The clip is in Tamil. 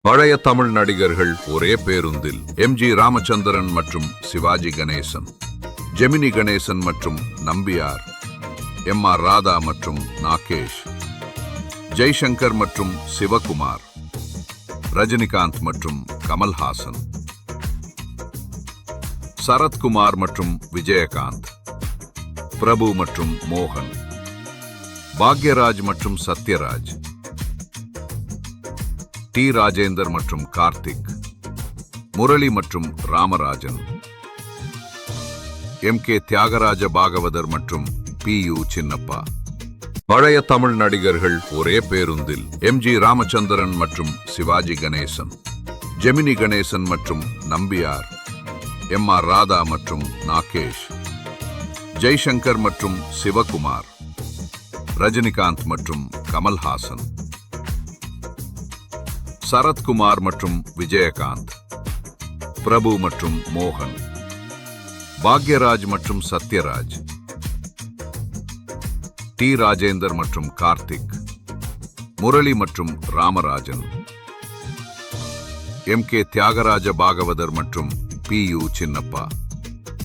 பழைய தமிழ் நடிகர்கள் ஒரே பேருந்தில் எம்.ஜி. ராமச்சந்திரன் மற்றும் சிவாஜி கணேசன், ஜெமினி கணேசன் மற்றும் நம்பியார், எம்.ஆர். ராதா மற்றும் நாகேஷ், ஜெய்சங்கர் மற்றும் சிவகுமார், ரஜினிகாந்த் மற்றும் கமல்ஹாசன், சரத்குமார் மற்றும் விஜயகாந்த், பிரபு மற்றும் மோகன், பாக்யராஜ் மற்றும் சத்யராஜ், டி. ராஜேந்தர் மற்றும் கார்த்திக், முரளி மற்றும் ராமராஜன், எம்.கே. தியாகராஜ பாகவதர் மற்றும் பி.யு. சின்னப்பா. பழைய தமிழ் நடிகர்கள் ஒரே பேருந்தில் எம்.ஜி. ராமச்சந்திரன் மற்றும் சிவாஜி கணேசன், ஜெமினி கணேசன் மற்றும் நம்பியார், எம்.ஆர். ராதா மற்றும் நாகேஷ், ஜெய்சங்கர் மற்றும் சிவகுமார், ரஜினிகாந்த் மற்றும் கமல்ஹாசன், சரத்குமார் மற்றும் விஜயகாந்த், பிரபு மற்றும் மோகன், பாக்யராஜ் மற்றும் சத்யராஜ், டி. ராஜேந்தர் மற்றும் கார்த்திக், முரளி மற்றும் ராமராஜன், எம்.கே. தியாகராஜ பாகவதர் மற்றும் பி.யு. சின்னப்பா.